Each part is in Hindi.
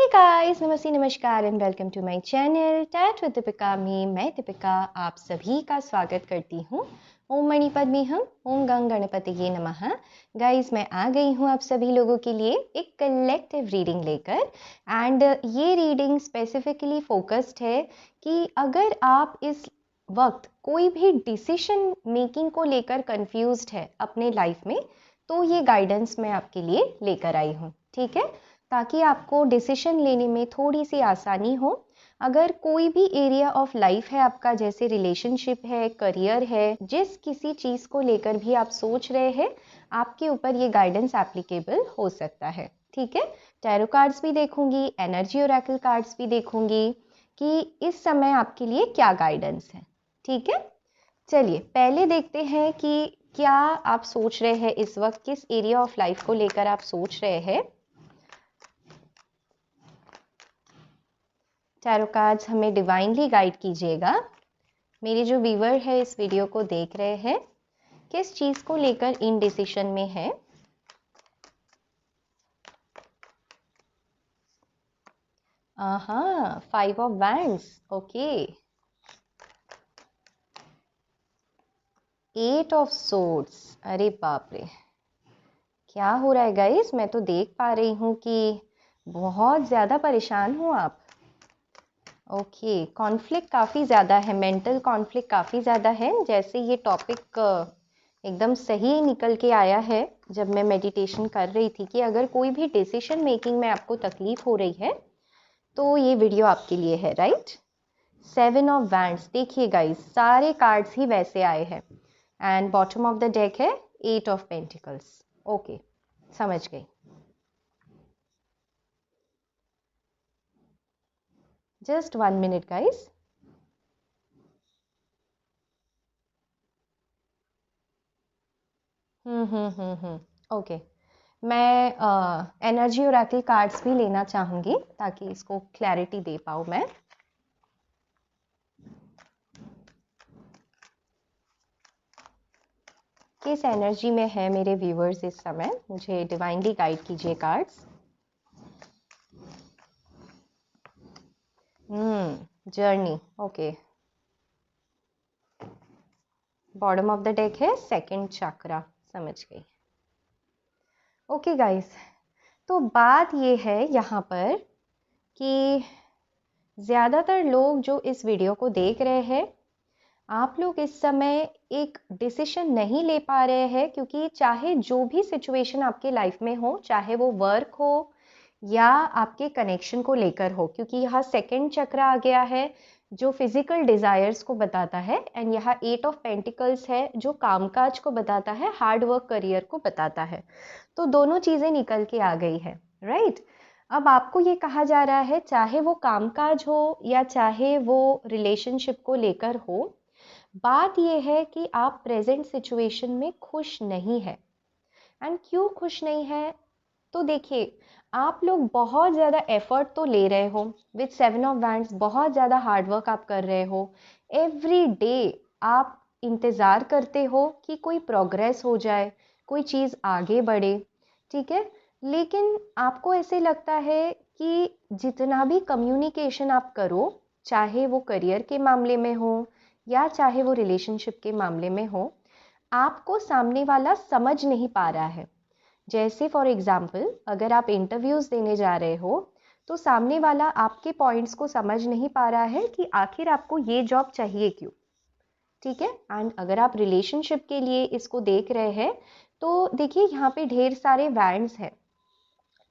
गाइस, नमस्ते, नमस्कार and welcome to my channel tat with Deepika में मैं दीपिका आप सभी का स्वागत करती हूँ। ओम मणि पद्मे हम ओम गंग गणपतिये नमः। गाइस, मैं आ गई हूँ आप सभी लोगों के लिए एक कलेक्टिव रीडिंग लेकर एंड ये रीडिंग स्पेसिफिकली फोकस्ड है कि अगर आप इस वक्त कोई भी डिसीजन मेकिंग को लेकर कंफ्यूज्ड है अपने लाइफ में, तो ये गाइडेंस मैं आपके लिए लेकर आई हूँ। ठीक है, ताकि आपको डिसीजन लेने में थोड़ी सी आसानी हो। अगर कोई भी एरिया ऑफ लाइफ है आपका, जैसे रिलेशनशिप है, करियर है, जिस किसी चीज़ को लेकर भी आप सोच रहे हैं, आपके ऊपर ये गाइडेंस एप्लीकेबल हो सकता है। ठीक है, टैरो कार्ड्स भी देखूंगी, एनर्जी ओरेकल कार्ड्स भी देखूंगी कि इस समय आपके लिए क्या गाइडेंस है। ठीक है, चलिए पहले देखते हैं कि क्या आप सोच रहे हैं इस वक्त, किस एरिया ऑफ लाइफ को लेकर आप सोच रहे हैं। टैरो कार्ड्स हमें डिवाइनली गाइड कीजिएगा। मेरे जो व्यूअर है इस वीडियो को देख रहे हैं, किस चीज़ को लेकर इनडिसीजन में है। हाँ, 5 of wands, okay. 8 of swords, अरे बाप रे, क्या हो रहा है गाइस। मैं तो देख पा रही हूँ कि बहुत ज़्यादा परेशान हूँ आप। ओके, कॉन्फ्लिक्ट काफ़ी ज़्यादा है, मेंटल कॉन्फ्लिक्ट काफ़ी ज़्यादा है। जैसे ये टॉपिक एकदम सही निकल के आया है जब मैं मेडिटेशन कर रही थी कि अगर कोई भी डिसीजन मेकिंग में आपको तकलीफ हो रही है तो ये वीडियो आपके लिए है, राइट। 7 ऑफ वैंड्स, देखिए गाइस, सारे कार्ड्स ही वैसे आए हैं and bottom of the deck है 8 ऑफ पेंटिकल्स। ओके, समझ गई। Just 1 minute guys. ओके, मैं एनर्जी ओरेकल कार्ड्स भी लेना चाहूँगी ताकि इसको क्लैरिटी दे पाऊँ मैं। किस एनर्जी में है मेरे व्यूअर्स इस समय, मुझे डिवाइनली गाइड कीजिए cards. Journey, okay. Bottom of the deck है सेकंड चक्रा, समझ गई। ओके गाइस, तो बात ये है यहाँ पर कि ज़्यादातर लोग जो इस वीडियो को देख रहे हैं, आप लोग इस समय एक डिसीजन नहीं ले पा रहे हैं, क्योंकि चाहे जो भी सिचुएशन आपके लाइफ में हो, चाहे वो वर्क हो या आपके कनेक्शन को लेकर हो, क्योंकि यहाँ सेकंड चक्र आ गया है जो फिजिकल डिजायर्स को बताता है एंड यहाँ 8 ऑफ पेंटिकल्स है जो कामकाज को बताता है, हार्ड वर्क, करियर को बताता है। तो दोनों चीज़ें निकल के आ गई है, राइट। अब आपको ये कहा जा रहा है, चाहे वो कामकाज हो या चाहे वो रिलेशनशिप को लेकर हो, बात यह है कि आप प्रेजेंट सिचुएशन में खुश नहीं है। एंड क्यों खुश नहीं है, तो देखिए, आप लोग बहुत ज़्यादा एफर्ट तो ले रहे हो विद 7 ऑफ वैंड्स, बहुत ज़्यादा हार्ड वर्क आप कर रहे हो। एवरी डे आप इंतज़ार करते हो कि कोई प्रोग्रेस हो जाए, कोई चीज़ आगे बढ़े, ठीक है। लेकिन आपको ऐसे लगता है कि जितना भी कम्युनिकेशन आप करो, चाहे वो करियर के मामले में हो या चाहे वो रिलेशनशिप के मामले में हो, आपको सामने वाला समझ नहीं पा रहा है। जैसे फॉर एग्जाम्पल, अगर आप इंटरव्यूज़ देने जा रहे हो तो सामने वाला आपके पॉइंट्स को समझ नहीं पा रहा है कि आखिर आपको ये जॉब चाहिए क्यों, ठीक है। एंड अगर आप रिलेशनशिप के लिए इसको देख रहे हैं तो देखिए, यहाँ पे ढेर सारे वैंड्स हैं,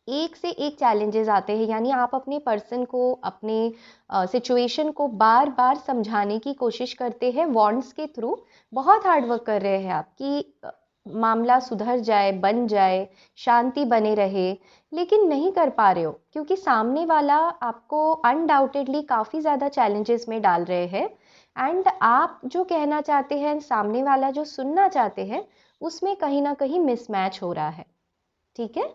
एक से एक चैलेंजेस आते हैं, यानी आप अपने पर्सन को, अपने सिचुएशन को बार बार समझाने की कोशिश करते हैं वॉन्ड्स के थ्रू, बहुत हार्ड वर्क कर रहे हैं आप कि मामला सुधर जाए, बन जाए, शांति बने रहे, लेकिन नहीं कर पा रहे हो क्योंकि सामने वाला आपको अनडाउटेडली काफ़ी ज़्यादा चैलेंजेस में डाल रहे हैं एंड आप जो कहना चाहते हैं, सामने वाला जो सुनना चाहते हैं, उसमें कहीं ना कहीं मिसमैच हो रहा है, ठीक है।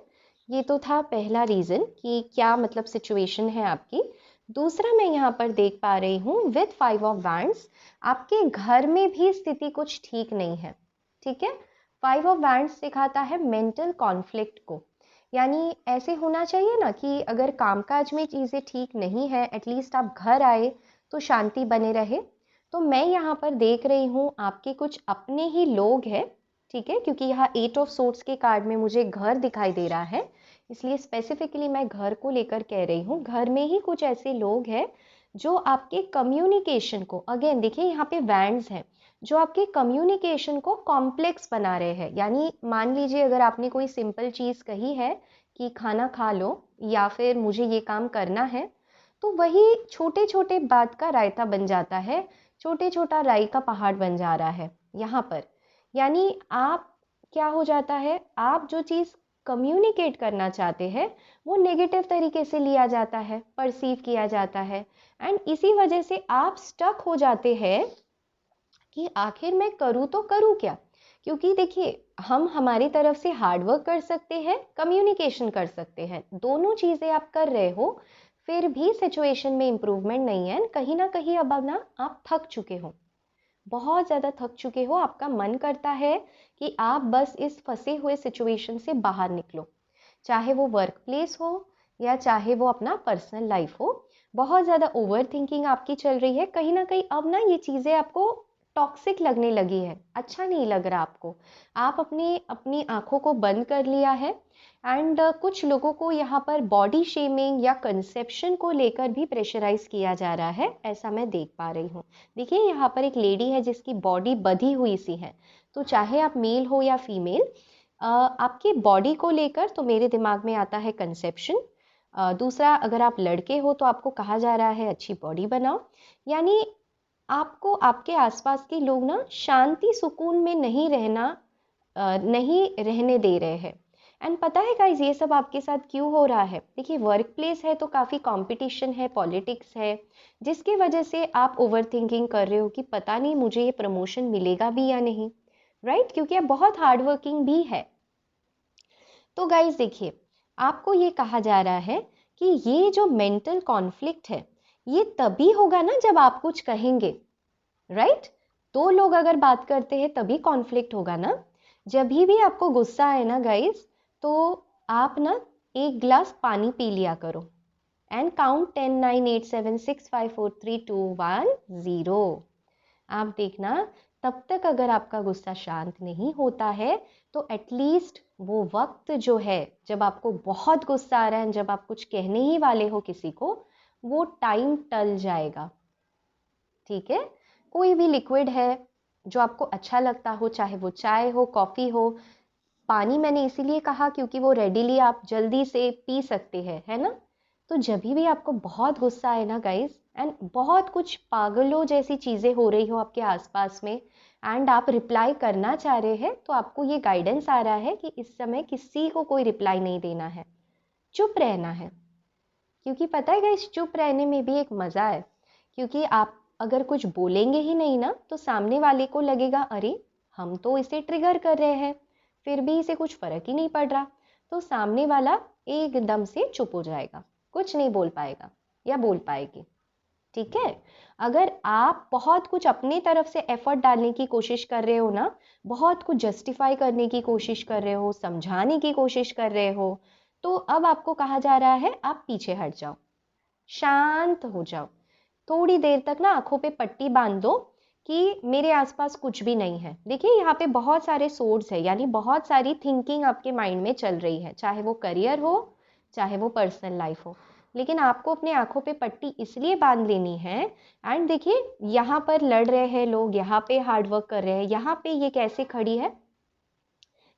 ये तो था पहला रीज़न कि क्या मतलब सिचुएशन है आपकी। दूसरा, मैं यहाँ पर देख पा रही हूँ विथ 5 ऑफ वैंड्स, आपके घर में भी स्थिति कुछ ठीक नहीं है, ठीक है। 5 ऑफ वैंड्स दिखाता है मेंटल कॉन्फ्लिक्ट को, यानी ऐसे होना चाहिए ना कि अगर कामकाज में चीज़ें ठीक नहीं है, एटलीस्ट आप घर आए तो शांति बने रहे। तो मैं यहाँ पर देख रही हूँ आपके कुछ अपने ही लोग हैं, ठीक है, क्योंकि यहाँ 8 ऑफ सोर्ड्स के कार्ड में मुझे घर दिखाई दे रहा है, इसलिए स्पेसिफिकली मैं घर को लेकर कह रही हूँ। घर में ही कुछ ऐसे लोग हैं जो आपके कम्युनिकेशन को, अगेन देखिए यहाँ पे वैंड्स हैं, जो आपके कम्युनिकेशन को कॉम्प्लेक्स बना रहे हैं। यानी मान लीजिए अगर आपने कोई सिंपल चीज़ कही है कि खाना खा लो या फिर मुझे ये काम करना है, तो वही छोटे छोटे बात का रायता बन जाता है, छोटे छोटा राई का पहाड़ बन जा रहा है यहाँ पर। यानी आप क्या हो जाता है, आप जो चीज़ कम्युनिकेट करना चाहते हैं वो नेगेटिव तरीके से लिया जाता है, परसीव किया जाता है, एंड इसी वजह से आप स्टक हो जाते हैं कि आखिर मैं करूँ तो करूँ क्या। क्योंकि देखिए हम हमारी तरफ से हार्ड वर्क कर सकते हैं, कम्युनिकेशन कर सकते हैं, दोनों चीज़ें आप कर रहे हो, फिर भी सिचुएशन में इम्प्रूवमेंट नहीं है। कहीं ना कहीं अब ना आप थक चुके हो, बहुत ज़्यादा थक चुके हो, आपका मन करता है कि आप बस इस फंसे हुए सिचुएशन से बाहर निकलो, चाहे वो वर्क प्लेस हो या चाहे वो अपना पर्सनल लाइफ हो। बहुत ज़्यादा ओवर थिंकिंग आपकी चल रही है, कहीं ना कहीं अब ना ये चीज़ें आपको टॉक्सिक लगने लगी है, अच्छा नहीं लग रहा आपको। आप अपनी अपनी आंखों को बंद कर लिया है, एंड कुछ लोगों को यहाँ पर बॉडी शेमिंग या कंसेप्शन को लेकर भी प्रेशराइज किया जा रहा है, ऐसा मैं देख पा रही हूँ। देखिए यहाँ पर एक लेडी है जिसकी बॉडी बधी हुई सी है, तो चाहे आप मेल हो या फीमेल, आपकी बॉडी को लेकर तो मेरे दिमाग में आता है कंसेप्शन। दूसरा, अगर आप लड़के हो तो आपको कहा जा रहा है अच्छी बॉडी बनाओ। यानी आपको आपके आसपास के लोग ना शांति सुकून में नहीं रहने दे रहे हैं। एंड पता है गाइज ये सब आपके साथ क्यों हो रहा है? देखिए वर्क प्लेस है तो काफ़ी कंपटीशन है, पॉलिटिक्स है, जिसकी वजह से आप ओवर थिंकिंग कर रहे हो कि पता नहीं मुझे ये प्रमोशन मिलेगा भी या नहीं, राइट? क्योंकि आप बहुत हार्ड वर्किंग भी है। तो गाइज देखिए, आपको ये कहा जा रहा है कि ये जो मेंटल कॉन्फ्लिक्ट है ये तभी होगा ना जब आप कुछ कहेंगे, राइट? दो लोग अगर बात करते हैं तभी कॉन्फ्लिक्ट होगा ना। जब भी आपको गुस्सा आए ना गाइज, तो आप ना एक गिलास पानी पी लिया करो एंड काउंट 10 9 8 7 6 5 4 3 2 1 0। आप देखना, तब तक अगर आपका गुस्सा शांत नहीं होता है तो एटलीस्ट वो वक्त जो है जब आपको बहुत गुस्सा आ रहा है, जब आप कुछ कहने ही वाले हो किसी को, वो टाइम टल जाएगा, ठीक है? कोई भी लिक्विड है जो आपको अच्छा लगता हो, चाहे वो चाय हो, कॉफ़ी हो, पानी मैंने इसीलिए कहा क्योंकि वो रेडीली आप जल्दी से पी सकते हैं, है ना? तो जब भी आपको बहुत गुस्सा आए ना गाइस, एंड बहुत कुछ पागलों जैसी चीज़ें हो रही हो आपके आसपास में, एंड आप रिप्लाई करना चाह रहे हैं, तो आपको ये गाइडेंस आ रहा है कि इस समय किसी को कोई रिप्लाई नहीं देना है, चुप रहना है। क्योंकि पता है गाइस, चुप रहने में भी एक मज़ा है। क्योंकि आप अगर कुछ बोलेंगे ही नहीं ना तो सामने वाले को लगेगा अरे हम तो इसे ट्रिगर कर रहे हैं, फिर भी इसे कुछ फर्क ही नहीं पड़ रहा, तो सामने वाला एकदम से चुप हो जाएगा, कुछ नहीं बोल पाएगा या बोल पाएगी, ठीक है? अगर आप बहुत कुछ अपने तरफ से एफर्ट डालने की कोशिश कर रहे हो ना, बहुत कुछ जस्टिफाई करने की कोशिश कर रहे हो, समझाने की कोशिश कर रहे हो, तो अब आपको कहा जा रहा है आप पीछे हट जाओ, शांत हो जाओ, थोड़ी देर तक ना आंखों पे पट्टी बांध दो कि मेरे आसपास कुछ भी नहीं है। देखिए यहाँ पे बहुत सारे सोर्स है, यानी बहुत सारी थिंकिंग आपके माइंड में चल रही है, चाहे वो करियर हो चाहे वो पर्सनल लाइफ हो, लेकिन आपको अपने आंखों पे पट्टी इसलिए बांध लेनी है। एंड देखिए यहाँ पर लड़ रहे हैं लोग, यहाँ पे हार्ड वर्क कर रहे हैं, यहाँ पे ये कैसे खड़ी है,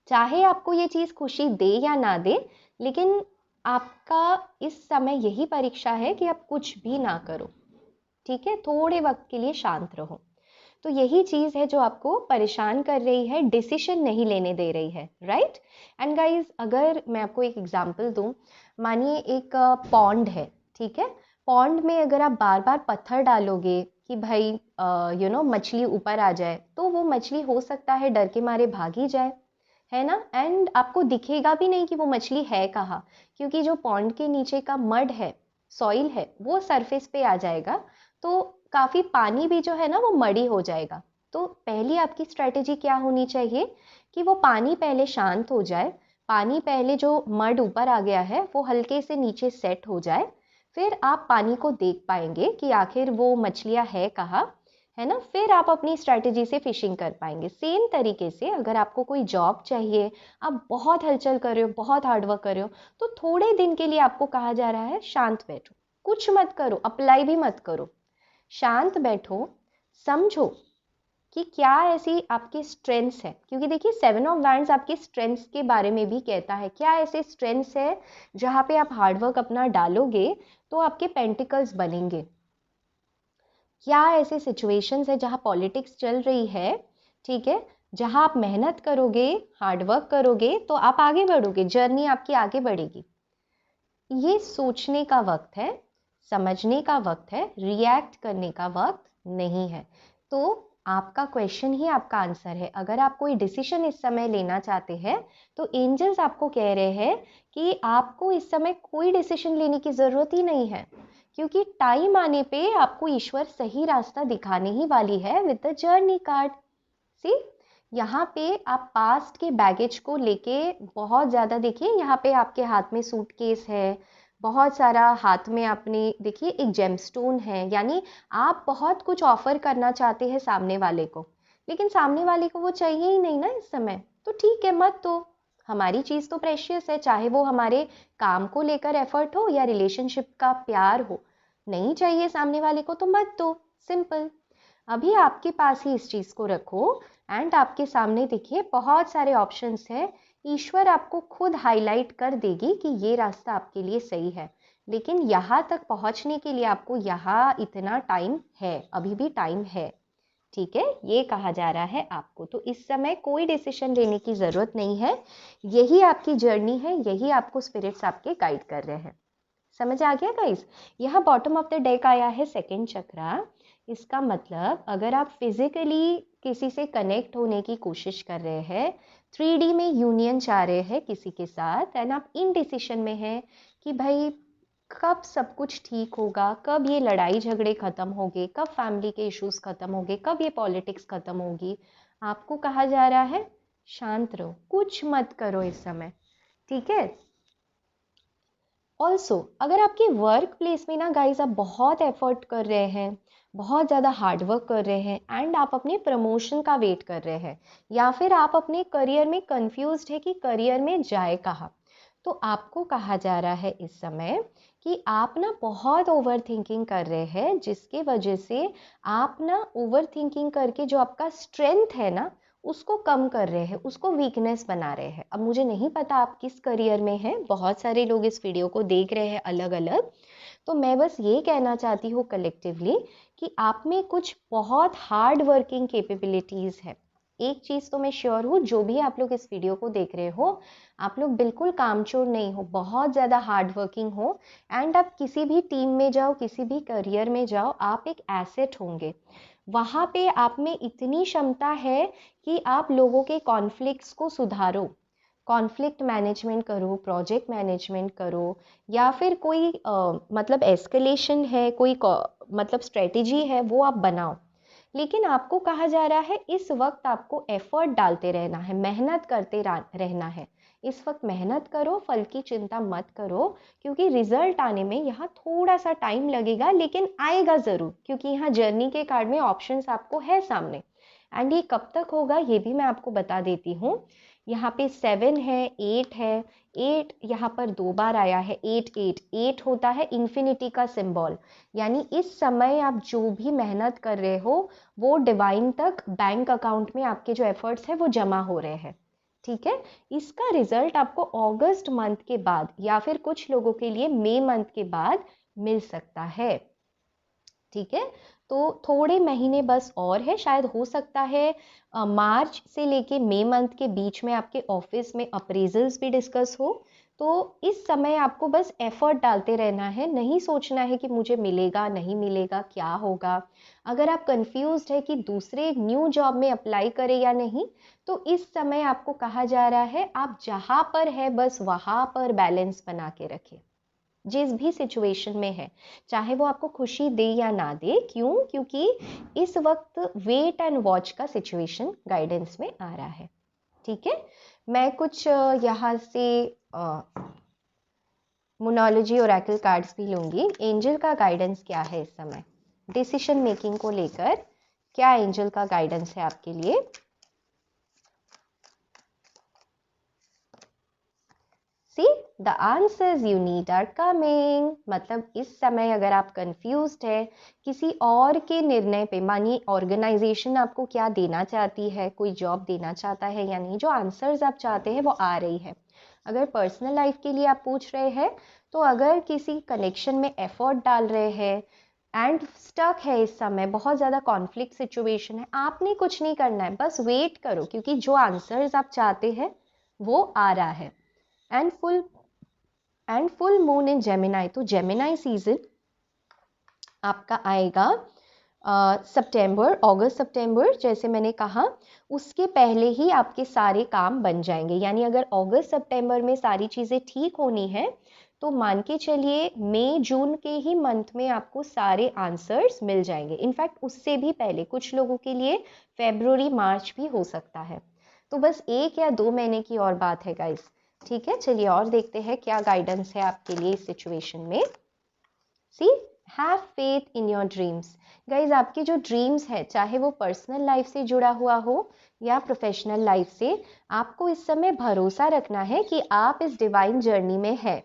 चाहे आपको ये चीज़ खुशी दे या ना दे, लेकिन आपका इस समय यही परीक्षा है कि आप कुछ भी ना करो, ठीक है? थोड़े वक्त के लिए शांत रहो। तो यही चीज़ है जो आपको परेशान कर रही है, डिसीजन नहीं लेने दे रही है, राइट? एंड गाइज अगर मैं आपको एक एग्जांपल दूं, मानिए एक पॉन्ड है, ठीक है? पॉन्ड में अगर आप बार बार पत्थर डालोगे कि भाई मछली ऊपर आ जाए, तो वो मछली हो सकता है डर के मारे भाग ही जाए, है ना? एंड आपको दिखेगा भी नहीं कि वो मछली है कहाँ, क्योंकि जो पॉन्ड के नीचे का मड है, सॉइल है, वो सरफेस पे आ जाएगा, तो काफ़ी पानी भी जो है ना वो मड़ी हो जाएगा। तो पहली आपकी स्ट्रैटेजी क्या होनी चाहिए कि वो पानी पहले शांत हो जाए, पानी पहले जो मड ऊपर आ गया है वो हल्के से नीचे सेट हो जाए, फिर आप पानी को देख पाएंगे कि आखिर वो मछलियाँ है कहाँ, है ना। फिर आप अपनी स्ट्रैटेजी से फिशिंग कर पाएंगे। सेम तरीके से अगर आपको कोई जॉब चाहिए, आप बहुत हलचल कर रहे हो, बहुत हार्डवर्क कर रहे हो, तो थोड़े दिन के लिए आपको कहा जा रहा है शांत बैठो, कुछ मत करो, अप्लाई भी मत करो, शांत बैठो, समझो कि क्या ऐसी आपकी स्ट्रेंथ्स है। क्योंकि देखिए 7 ऑफ वैंड्स आपकी स्ट्रेंथ्स के बारे में भी कहता है, क्या ऐसे स्ट्रेंथ्स है जहाँ पे आप हार्डवर्क अपना डालोगे तो आपके पेंटिकल्स बनेंगे। क्या ऐसे सिचुएशंस है जहाँ पॉलिटिक्स चल रही है, ठीक है, जहाँ आप मेहनत करोगे, हार्डवर्क करोगे तो आप आगे बढ़ोगे, जर्नी आपकी आगे बढ़ेगी। ये सोचने का वक्त है, समझने का वक्त है, रिएक्ट करने का वक्त नहीं है। तो आपका क्वेश्चन ही आपका आंसर है। अगर आप कोई डिसीजन इस समय लेना चाहते हैं तो एंजल्स आपको कह रहे हैं कि आपको इस समय कोई डिसीजन लेने की ज़रूरत ही नहीं है, क्योंकि टाइम आने पे आपको ईश्वर सही रास्ता दिखाने ही वाली है विद द जर्नी कार्ड। सी, यहाँ पे आप पास्ट के बैगेज को लेके बहुत ज़्यादा, देखिए यहाँ पे आपके हाथ में सूटकेस है, बहुत सारा हाथ में आपने देखिए एक जेमस्टोन है, यानी आप बहुत कुछ ऑफर करना चाहते हैं सामने वाले को, लेकिन सामने वाले को वो चाहिए ही नहीं ना इस समय, तो ठीक है मत दो। हमारी चीज़ तो प्रेशियस है, चाहे वो हमारे काम को लेकर एफर्ट हो या रिलेशनशिप का प्यार हो, नहीं चाहिए सामने वाले को तो मत दो, सिंपल। अभी आपके पास ही इस चीज़ को रखो एंड आपके सामने देखिए बहुत सारे ऑप्शंस हैं। ईश्वर आपको खुद हाईलाइट कर देगी कि ये रास्ता आपके लिए सही है, लेकिन यहाँ तक पहुँचने के लिए आपको यहाँ इतना टाइम है, अभी भी टाइम है, ठीक है, ये कहा जा रहा है आपको। तो इस समय कोई डिसीजन लेने की ज़रूरत नहीं है, यही आपकी जर्नी है, यही आपको स्पिरिट्स आपके गाइड कर रहे हैं। समझ आ गया गाइस। यहाँ बॉटम ऑफ द डेक आया है सेकंड चक्रा। इसका मतलब अगर आप फिजिकली किसी से कनेक्ट होने की कोशिश कर रहे हैं, 3D में यूनियन चाह रहे हैं किसी के साथ, एंड आप इन डिसीजन में हैं कि भाई कब सब कुछ ठीक होगा, कब ये लड़ाई झगड़े खत्म होंगे, कब फैमिली के इश्यूज खत्म होंगे, कब ये पॉलिटिक्स खत्म होगी, आपको कहा जा रहा है शांत रहो, कुछ मत करो इस समय, ठीक है। ऑल्सो अगर आपके वर्क प्लेस में ना गाइज आप बहुत एफर्ट कर रहे हैं, बहुत ज़्यादा हार्डवर्क कर रहे हैं एंड आप अपने प्रमोशन का वेट कर रहे हैं, या फिर आप अपने करियर में कंफ्यूज्ड है कि करियर में जाए कहाँ, तो आपको कहा जा रहा है इस समय कि आप ना बहुत ओवर थिंकिंग कर रहे हैं, जिसके वजह से आप ना ओवर थिंकिंग करके जो आपका स्ट्रेंथ है ना उसको कम कर रहे हैं, उसको वीकनेस बना रहे हैं। अब मुझे नहीं पता आप किस करियर में हैं, बहुत सारे लोग इस वीडियो को देख रहे हैं अलग अलग, तो मैं बस ये कहना चाहती हूँ कलेक्टिवली कि आप में कुछ बहुत हार्ड वर्किंग कैपेबिलिटीज़ है। एक चीज़ तो मैं श्योर हूँ, जो भी आप लोग इस वीडियो को देख रहे हो, आप लोग बिल्कुल कामचोर नहीं हो, बहुत ज़्यादा हार्ड वर्किंग हो, एंड आप किसी भी टीम में जाओ, किसी भी करियर में जाओ, आप एक एसेट होंगे। वहाँ पे आप में इतनी क्षमता है कि आप लोगों के कॉन्फ्लिक्ट्स को सुधारो, कॉन्फ्लिक्ट मैनेजमेंट करो, प्रोजेक्ट मैनेजमेंट करो, या फिर कोई मतलब एस्केलेशन है, कोई मतलब स्ट्रेटेजी है वो आप बनाओ। लेकिन आपको कहा जा रहा है इस वक्त आपको एफर्ट डालते रहना है, मेहनत करते रहना है। इस वक्त मेहनत करो, फल की चिंता मत करो, क्योंकि रिजल्ट आने में यहाँ थोड़ा सा टाइम लगेगा, लेकिन आएगा ज़रूर, क्योंकि यहाँ जर्नी के कार्ड में ऑप्शंस आपको है सामने। एंड ये कब तक होगा ये भी मैं आपको बता देती हूँ। यहाँ पे 7 है, 8 है, 8 यहाँ पर 2 बार आया है, 8 होता है इन्फिनिटी का सिंबल, यानी इस समय आप जो भी मेहनत कर रहे हो वो डिवाइन तक बैंक अकाउंट में आपके जो एफर्ट्स है वो जमा हो रहे हैं, ठीक है। इसका रिजल्ट आपको अगस्त मंथ के बाद या फिर कुछ लोगों के लिए मई मंथ के बाद मिल सकता है, ठीक है। तो थोड़े महीने बस और है, शायद हो सकता है मार्च से लेके मई मंथ के बीच में आपके ऑफिस में अप्रेजल्स भी डिस्कस हो। तो इस समय आपको बस एफर्ट डालते रहना है, नहीं सोचना है कि मुझे मिलेगा नहीं मिलेगा क्या होगा। अगर आप कंफ्यूज्ड है कि दूसरे न्यू जॉब में अप्लाई करें या नहीं, तो इस समय आपको कहा जा रहा है आप जहाँ पर है बस वहाँ पर बैलेंस बना के रखें, जिस भी सिचुएशन में है, चाहे वो आपको खुशी दे या ना दे। क्यों? क्योंकि इस वक्त वेट एंड वॉच का सिचुएशन गाइडेंस में आ रहा है, ठीक है, मैं कुछ यहाँ से मोनोलॉजी ओरेकल कार्ड्स भी लूँगी। एंजल का गाइडेंस क्या है इस समय डिसीजन मेकिंग को लेकर, क्या एंजल का गाइडेंस है आपके लिए? See the answers you need are coming. मतलब इस समय अगर आप कंफ्यूज्ड है किसी और के निर्णय पे, मानिए ऑर्गेनाइजेशन आपको क्या देना चाहती है, कोई जॉब देना चाहता है या नहीं, जो आंसर्स आप चाहते हैं वो आ रही है। अगर पर्सनल लाइफ के लिए आप पूछ रहे हैं तो अगर किसी कनेक्शन में एफर्ट डाल रहे हैं एंड स्टक है इस समय, बहुत ज़्यादा कॉन्फ्लिक्ट सिचुएशन है, आपने कुछ नहीं करना है, बस वेट करो, क्योंकि जो आंसर्स आप चाहते हैं वो आ रहा है। And full moon in Gemini, तो जेमिनाई सीजन आपका आएगा सितंबर, अगस्त सितंबर, जैसे मैंने कहा उसके पहले ही आपके सारे काम बन जाएंगे। यानी अगर अगस्त सितंबर में सारी चीज़ें ठीक होनी है तो मान के चलिए मई जून के ही मंथ में आपको सारे आंसर्स मिल जाएंगे। इनफैक्ट उससे भी पहले कुछ लोगों के लिए फरवरी मार्च भी हो सकता है। तो बस 1 या 2 महीने की और बात है गाइस। ठीक है, चलिए और देखते हैं क्या गाइडेंस है आपके लिए इस सिचुएशन में। See have faith in your dreams. Guys आपके जो ड्रीम्स है, चाहे वो पर्सनल लाइफ से जुड़ा हुआ हो या प्रोफेशनल लाइफ से, आपको इस समय भरोसा रखना है कि आप इस डिवाइन जर्नी में है।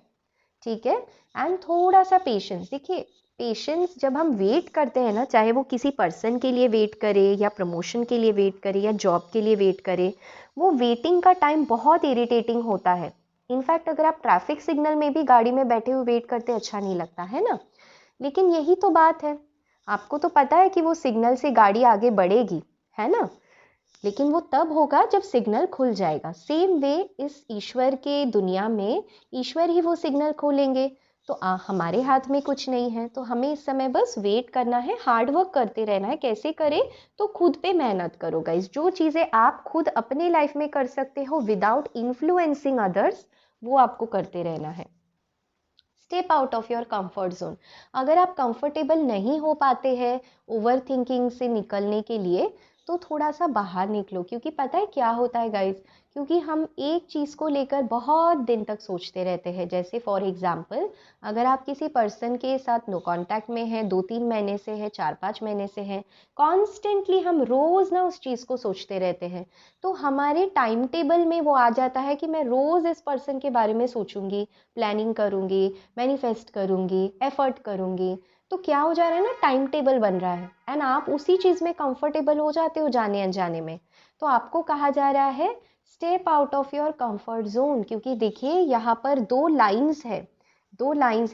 ठीक है, एंड थोड़ा सा पेशेंस। देखिए पेशेंस जब हम वेट करते हैं ना, चाहे वो किसी पर्सन के लिए वेट करे या प्रमोशन के लिए वेट करे या जॉब के लिए वेट करे, वो वेटिंग का टाइम बहुत इरिटेटिंग होता है। इनफैक्ट अगर आप ट्रैफिक सिग्नल में भी गाड़ी में बैठे हुए वेट करते, अच्छा नहीं लगता है ना। लेकिन यही तो बात है, आपको तो पता है कि वो सिग्नल से गाड़ी आगे बढ़ेगी, है ना, लेकिन वो तब होगा जब सिग्नल खुल जाएगा। सेम वे इस ईश्वर के दुनिया में ईश्वर ही वो सिग्नल खोलेंगे, तो हमारे हाथ में कुछ नहीं है। तो हमें इस समय बस वेट करना है, हार्ड वर्क करते रहना है। कैसे करें? तो खुद पे मेहनत करो गाइस। जो चीज़ें आप खुद अपने लाइफ में कर सकते हो विदाउट इन्फ्लुएंसिंग अदर्स, वो आपको करते रहना है। Step out of your comfort zone. अगर आप कंफर्टेबल नहीं हो पाते हैं ओवर थिंकिंग से निकलने के लिए, तो थोड़ा सा बाहर निकलो। क्योंकि पता है क्या होता है गाइज, क्योंकि हम एक चीज़ को लेकर बहुत दिन तक सोचते रहते हैं। जैसे फॉर एग्जांपल, अगर आप किसी पर्सन के साथ नो कांटेक्ट में हैं, 2-3 महीने से है, 4-5 महीने से हैं, कॉन्स्टेंटली हम रोज़ ना उस चीज़ को सोचते रहते हैं, तो हमारे टाइम टेबल में वो आ जाता है कि मैं रोज़ इस पर्सन के बारे में सोचूंगी, प्लानिंग करूंगी, मैनिफेस्ट करूंगी, एफर्ट करूंगी। तो क्या हो जा रहा है ना, टाइम टेबल बन रहा है एंड आप उसी चीज़ में कंफर्टेबल हो जाते हो जाने अनजाने में। तो आपको कहा जा रहा है step out of your comfort zone. क्योंकि देखिए यहाँ पर 2 लाइंस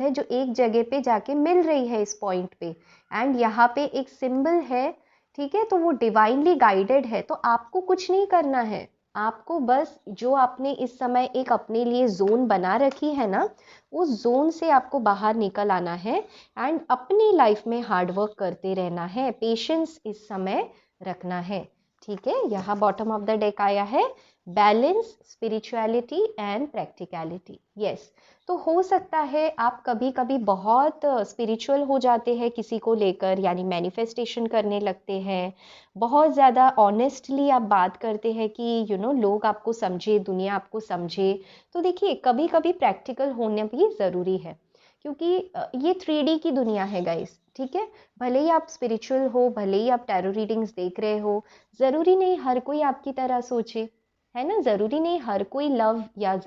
है जो एक जगह पे जाके मिल रही है इस पॉइंट पे, एंड यहाँ पे एक सिंबल है। ठीक है, तो वो डिवाइनली गाइडेड है। तो आपको कुछ नहीं करना है, आपको बस जो आपने इस समय एक अपने लिए जोन बना रखी है ना, उस जोन से आपको बाहर निकल आना है एंड अपनी लाइफ में हार्डवर्क करते रहना है, पेशेंस इस समय रखना है। ठीक है, यहाँ बॉटम ऑफ द डेक आया है balance, spirituality and practicality. Yes, तो हो सकता है आप कभी कभी बहुत स्पिरिचुअल हो जाते हैं किसी को लेकर, यानी मैनिफेस्टेशन करने लगते हैं, बहुत ज़्यादा ऑनेस्टली आप बात करते हैं कि लोग आपको समझे, दुनिया आपको समझे। तो देखिए कभी कभी प्रैक्टिकल होना भी ज़रूरी है, क्योंकि ये 3D की दुनिया है गाइस। ठीक है, भले ही आप स्पिरिचुअल हो, भले ही आप टैरो रीडिंग्स देख रहे हो, ज़रूरी नहीं हर कोई आपकी तरह सोचे, है ना, ज़रूरी नहीं हर कोई लव या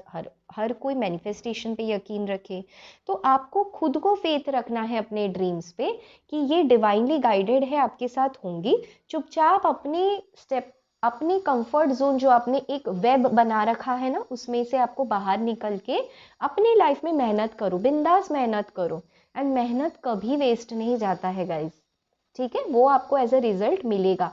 हर कोई मैनिफेस्टेशन पे यकीन रखे। तो आपको खुद को फेथ रखना है अपने ड्रीम्स पे कि ये डिवाइनली गाइडेड है, आपके साथ होंगी। चुपचाप अपने कंफर्ट जोन जो आपने एक वेब बना रखा है ना, उसमें से आपको बाहर निकल के अपनी लाइफ में मेहनत करो, बिंदास मेहनत करो। एंड मेहनत कभी वेस्ट नहीं जाता है गाइज। ठीक है, वो आपको एज अ रिजल्ट मिलेगा।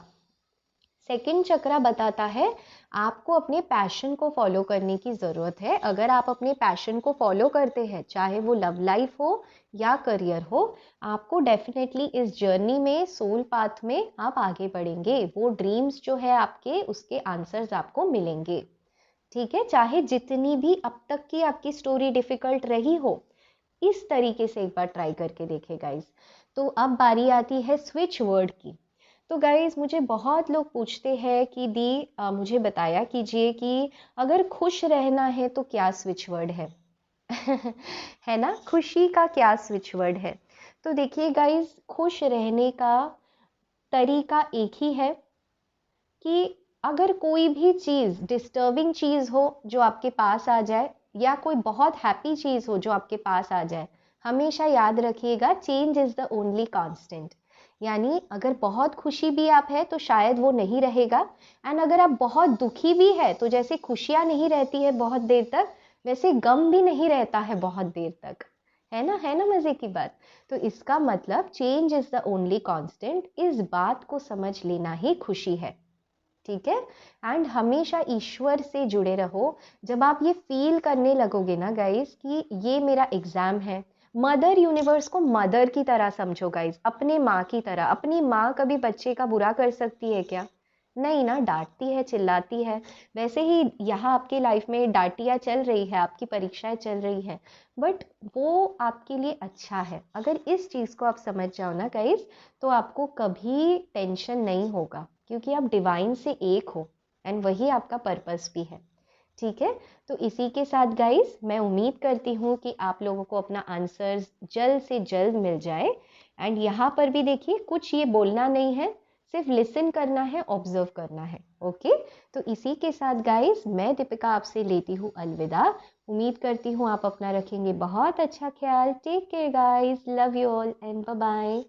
सेकंड चक्रा बताता है आपको अपने पैशन को फॉलो करने की ज़रूरत है। अगर आप अपने पैशन को फॉलो करते हैं, चाहे वो लव लाइफ हो या करियर हो, आपको डेफिनेटली इस जर्नी में, सोल पाथ में आप आगे बढ़ेंगे। वो ड्रीम्स जो है आपके, उसके आंसर्स आपको मिलेंगे। ठीक है, चाहे जितनी भी अब तक की आपकी स्टोरी डिफिकल्ट रही हो, इस तरीके से एक बार ट्राई करके देखे गाइस। तो अब बारी आती है स्विच वर्ड की। तो गाइज़ मुझे बहुत लोग पूछते हैं कि दी मुझे बताया कीजिए कि अगर खुश रहना है तो क्या स्विच वर्ड है है ना, खुशी का क्या स्विच वर्ड है। तो देखिए गाइज़, खुश रहने का तरीका एक ही है कि अगर कोई भी चीज़ डिस्टर्बिंग चीज़ हो जो आपके पास आ जाए, या कोई बहुत हैप्पी चीज़ हो जो आपके पास आ जाए, हमेशा याद रखिएगा change is the only constant. यानी अगर बहुत खुशी भी आप है तो शायद वो नहीं रहेगा, एंड अगर आप बहुत दुखी भी है तो जैसे खुशियाँ नहीं रहती है बहुत देर तक, वैसे गम भी नहीं रहता है बहुत देर तक, है ना मज़े की बात। तो इसका मतलब change is the only constant, इस बात को समझ लेना ही खुशी है, ठीक है। एंड हमेशा ईश्वर से जुड़े रहो। जब आप ये फील करने लगोगे ना गाइस कि ये मेरा एग्जाम है, मदर यूनिवर्स को मदर की तरह समझो गाइस, अपने माँ की तरह। अपनी माँ कभी बच्चे का बुरा कर सकती है क्या? नहीं ना, डांटती है, चिल्लाती है। वैसे ही यहाँ आपकी लाइफ में डांटियाँ चल रही है, आपकी परीक्षाएं चल रही है, बट वो आपके लिए अच्छा है। अगर इस चीज़ को आप समझ जाओ ना गाइस, तो आपको कभी टेंशन नहीं होगा, क्योंकि आप डिवाइन से एक हो, एंड वही आपका पर्पस भी है, ठीक है। तो इसी के साथ गाइस मैं उम्मीद करती हूँ कि आप लोगों को अपना आंसर्स जल्द से जल्द मिल जाए। एंड यहाँ पर भी देखिए, कुछ ये बोलना नहीं है, सिर्फ लिसन करना है, ऑब्जर्व करना है, ओके। तो इसी के साथ गाइस मैं दीपिका आपसे लेती हूँ अलविदा। उम्मीद करती हूँ आप अपना रखेंगे बहुत अच्छा ख्याल। Take care guys, love you all and bye bye.